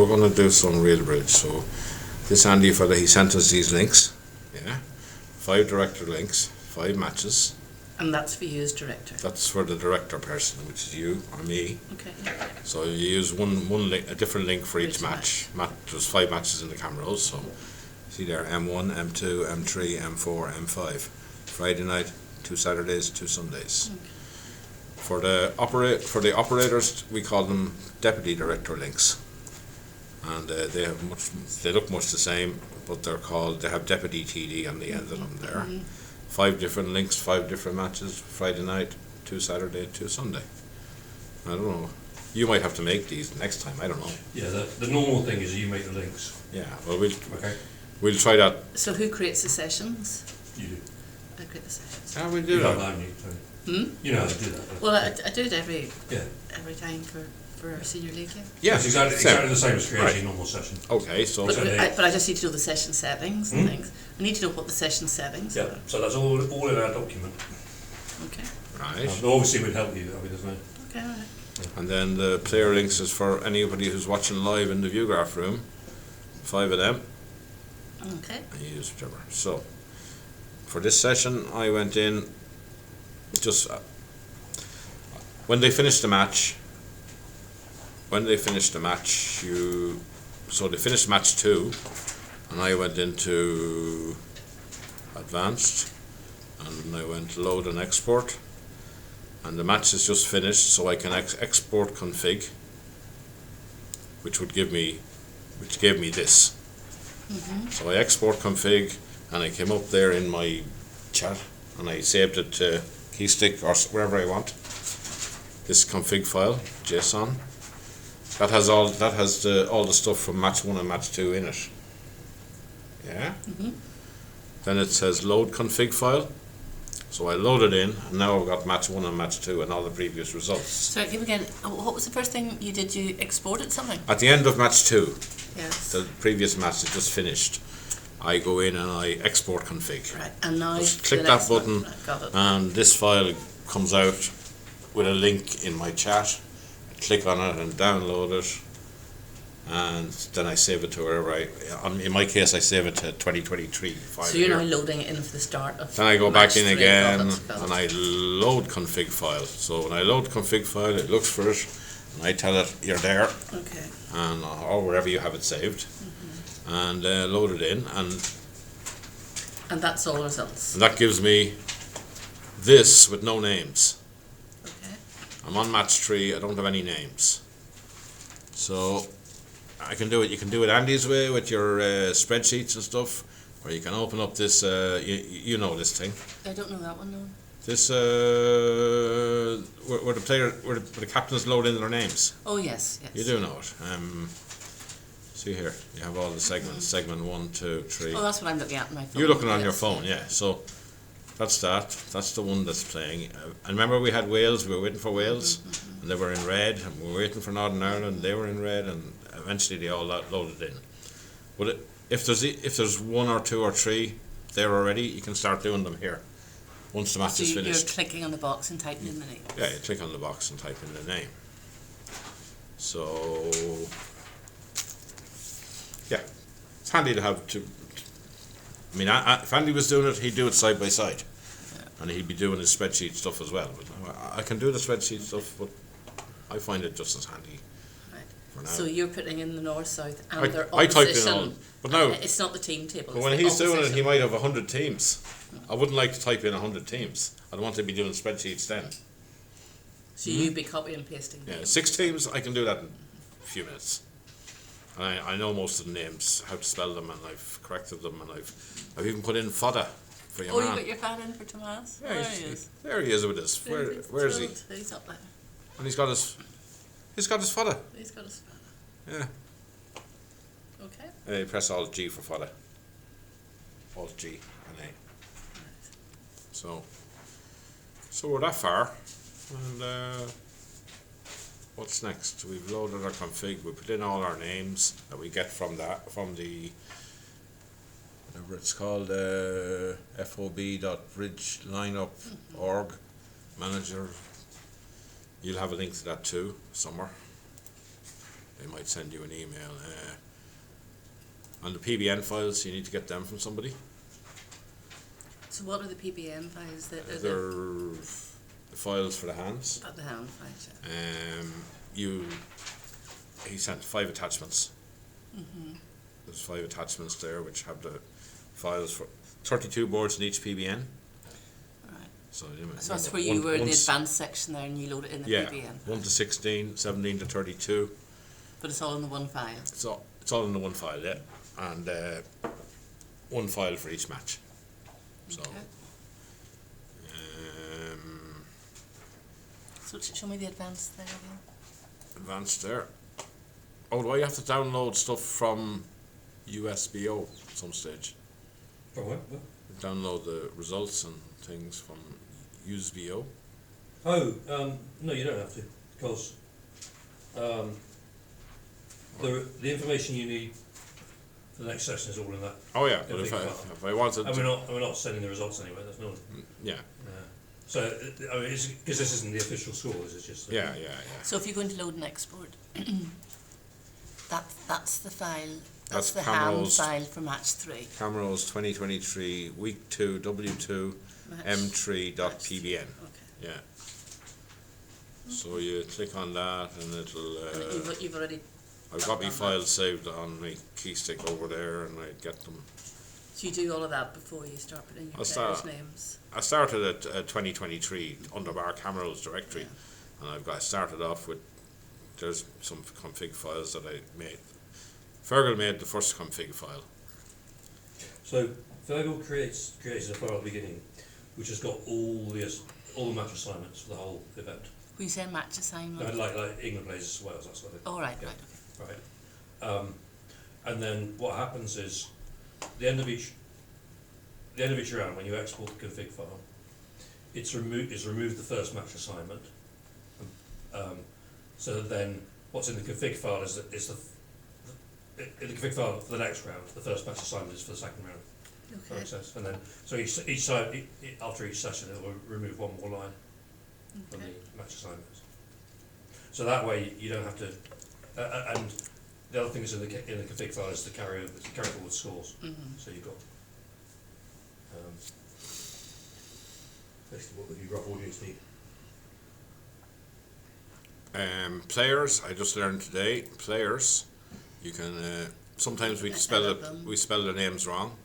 we're going to do some Realbridge. So this Andy fella, he sent us these links. Yeah, 5 director links, 5 matches. And that's for you as director? That's for the director person, which is you or me. Okay. So you use one link, a different link for each match. There's 5 matches in the Camrose, so see there, M1, M2, M3, M4, M5. Friday night, 2 Saturdays, 2 Sundays. Okay. For the operators, we call them deputy director links, and they look much the same, but they have deputy TD on the end of them there. 5 different links, 5 different matches. Friday night, 2 Saturday, 2 Sunday. I don't know. You might have to make these next time. I don't know. Yeah, the normal thing is you make the links. Yeah. Well, we'll try that. So who creates the sessions? You do. I create the sessions. Yeah, we'll do that. You know how to do that. Well, I do it every time for our senior league. Yeah, it's exactly the same as creating a normal session. Okay, so. But I just need to know the session settings and things. I need to know what the session settings are. So that's all in our document. Okay. Right. Obviously, we'd help you. Doesn't it? Okay. All right. And then the player links is for anybody who's watching live in the viewgraph room. 5 of them. Okay. And you use whichever. So, for this session, I went in just when they finished the match. So they finished match 2, and I went into advanced, and I went load and export, and the match is just finished, so I can export config, which gave me this. So I export config, and I came up there in my chat, and I saved it to keystick or wherever I want. This config file, JSON. That has all the stuff from match 1 and match 2 in it. Yeah. Then it says load config file. So I load it in, and now I've got match 1 and match 2 and all the previous results. Sorry, give again. What was the first thing you did? You exported something? At the end of match 2, yes. The previous match is just finished. I go in and I export config. Right, and now just click that button, got it. And this file comes out with a link in my chat. Click on it and download it, and then I save it to wherever in my case I save it to 2023 file. So you're now loading it in for the start of. Then I go back in 3. again, Got it. and I load config file. So when I load config file, it looks for it, and I tell it you're there, okay, and or wherever you have it saved, and load it in, and that's all the results. And that gives me this with no names. I'm on match 3, I don't have any names. So I can do it. You can do it Andy's way with your spreadsheets and stuff, or you can open up this, you know this thing. I don't know that one, no. This, where the captains load in their names. Oh, yes. You do know it. See here, you have all the segments, segment 1, 2, 3. Oh, that's what I'm looking at on my phone. You're looking on your phone, yeah. So that's the one that's playing. And remember we had Wales, we were waiting for Wales, and they were in red, and we were waiting for Northern Ireland, they were in red, and eventually they all loaded in. But if there's 1 or 2 or 3 there already, you can start doing them here, once the match is finished. You're clicking on the box and typing in the name? Yeah, you click on the box and type in the name. So, yeah, it's handy to have I mean, if Andy was doing it, he'd do it side by side, and he'd be doing his spreadsheet stuff as well. But I can do the spreadsheet stuff, but I find it just as handy. Right. For now. So you're putting in the north, south, and their I type in opposition. all, but now It's not the team table. But when he's doing it, he might have 100 teams. I wouldn't like to type in 100 teams. I'd want to be doing spreadsheets then. So you'd be copy and pasting. Yeah, 6 teams, I can do that in a few minutes. I know most of the names, how to spell them, and I've corrected them, and I've even put in fodder for your man. You got your fan in for Tomas? Yeah, there he is. There he is with us. Where is he? He's up there. And he's got his fodder. He's got his fan. Yeah. Okay. You press Alt G for fodder. Alt G and A. Right. So we're that far, and what's next? We've loaded our config. We put in all our names that we get from the whatever it's called, fob.bridgelineup.org manager. You'll have a link to that too somewhere. They might send you an email. And the PBN files, you need to get them from somebody. So what are the PBM files? They're the files for the hands. The hand files, yeah. He sent 5 attachments. Mm-hmm. There's 5 attachments there which have the files for 32 boards in each PBN. Right. So That's where you were in the advanced section there and you load it in the PBN. 1 to 16, 17 to 32. But it's all in the one file. It's all in the one file, yeah. And one file for each match. So, Okay. So show me the advanced there again. Advanced there. Oh, do I have to download stuff from USBO at some stage? From where? Download the results and things from USBO? Oh, no, you don't have to, because the information you need for the next session is all in that. Oh yeah, but if I wanted And to... we're not sending the results anywhere, there's no... Yeah, So, I mean, because this isn't the official score, this is just... yeah. So if you're going to load and export, that's the file, That's the ham Camrose. file for match 3. Camrose 2023, week 2, W2, M3.pbn. Okay. Yeah. So you click on that and it'll... And you've already... I've got my files saved on my key stick over there and I get them. So you do all of that before you start putting your players' names? I started at 2023 under our Camrose directory, and I started off with, there's some config files that I made. Fergal made the first config file. So, Fergal creates a file at the beginning, which has got all the match assignments for the whole event. When you say match assignment? Like England plays Wales, that sort of thing. Oh, right, Yeah. right, okay. Right. And then what happens is, the end of each round, when you export the config file, it's removed the first match assignment. So that then what's in the config file is in the config file for the next round, the first match assignment is for the second round. Okay. That makes sense. And then so each side after each session it will remove one more line from the match assignments. So that way you don't have to. And the other thing is in the config file is to carry forward scores. Mm-hmm. So you've got basically what the rough audience need. Players, I just learned today. Players, you can. Sometimes we spell their names wrong,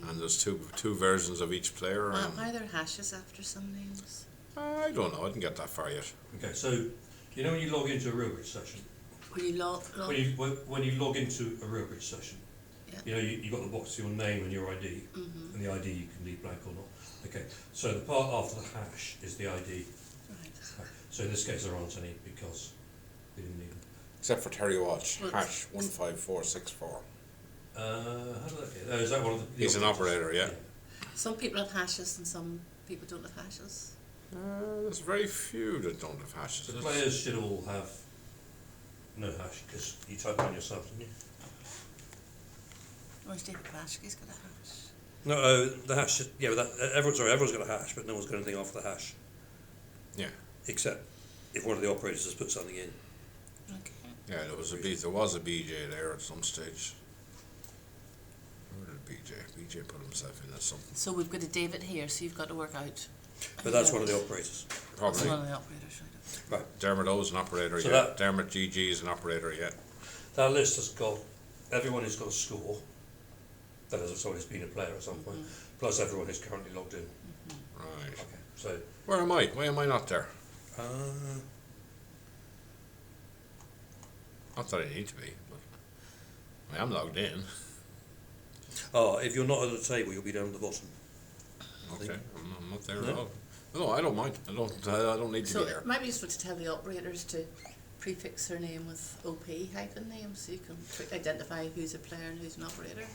and there's two versions of each player. Why are there hashes after some names? I don't know. I didn't get that far yet. Okay, so you know when you log into a Realbridge session, When you log... when you log into a Realbridge session, Yeah. you know you've got the box for your name and your ID, Mm-hmm. and the ID you can leave blank or not. Okay, so the part after the hash is the ID. Right. So in this case there aren't any because we didn't need them. Except for Terry Walsh, Well, hash 15464. How did that get? Oh, is that one of the... He's an operator, yeah. Some people have hashes and some people don't have hashes. There's very few that don't have hashes. The players should all have no hash because you type on your subs, didn't you? Where's David Krashke's got a hash? No, the hash. Yeah, everyone's got a hash, but no one's got anything after the hash. Yeah. Except if one of the operators has put something in. Okay. Yeah, there was a BJ there at some stage. Where did BJ? BJ put himself in as something. So we've got a David here, so you've got to work out. But that's one of the operators. That's Probably. one of the operators, right? Right. Dermot O's an operator, So yeah. that- Dermot GG is an operator, yeah. That list has got everyone who's got a score. That is, someone who's been a player at some point. Plus everyone who's currently logged in. Right. Okay. So. Where am I? Why am I not there? Not that I need to be, but I am logged in. If you're not at the table, you'll be down at the bottom. Okay, I'm not there No? at all. No, I don't mind. I don't need to So be there. it might be useful to tell the operators to prefix their name with OP hyphen name so you can identify who's a player and who's an operator.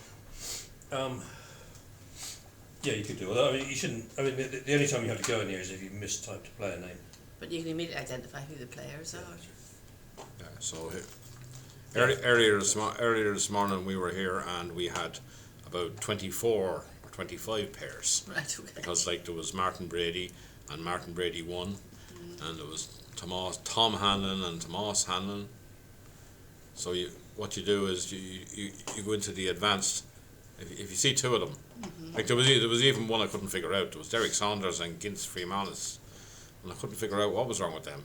Yeah, you could do it. I mean, you shouldn't. I mean, the only time you have to go in here is if you mistyped a player name. But you can immediately identify who the players are. Yeah, so earlier this morning we were here and we had about 24 or 25 pairs. Right, okay. Because like there was Martin Brady and Martin Brady 1 and there was Tom Hanlon and Tomas Hanlon. So what you do is you go into the advanced. If you see two of them, Mm-hmm. like there was even one I couldn't figure out. There was Derek Saunders and Gintz Freemanis, and I couldn't figure out what was wrong with them.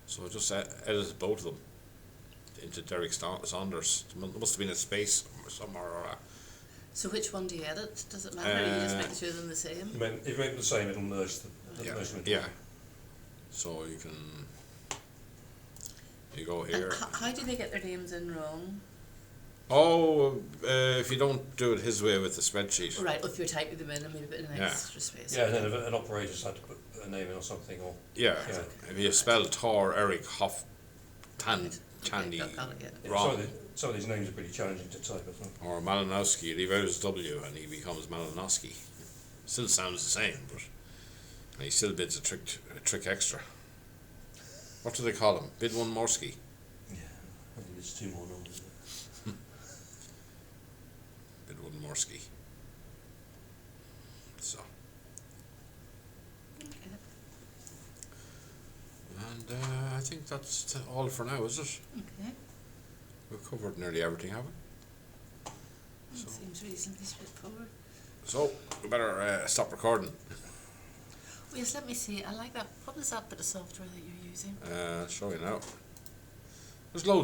So I just edited both of them into Derek Saunders. There must have been a space somewhere. So which one do you edit? Does it matter? Or you just make the two of them the same? I mean, if you make them the same, it'll merge them. Merge them into Yeah. one. So you go here. And how do they get their names in wrong? Oh, if you don't do it his way with the spreadsheet. Right, if you're typing them in and maybe put an Yeah. extra space. Yeah, and then if an operator's had to put a name in or something, or Yeah. Yeah. If you spell Tor, Eric, Hoff, Right. Tandy, Okay, got it, yeah. yeah, wrong, some of these names are pretty challenging to type as well. or Malinowski, you leave out his W and he becomes Malinowski. Still sounds the same, but and he still bids a trick extra. What do they call him? Bid one Morsky. Yeah, I think there's two more numbers. Bid one Morsky. So, Okay. and I think that's all for now, is it? Okay. We've covered nearly everything, haven't we? That So- seems reasonably straightforward. So, we better stop recording. Oh, yes, let me see. I like that. What is that bit of software that you're using? Show you now. There's loads.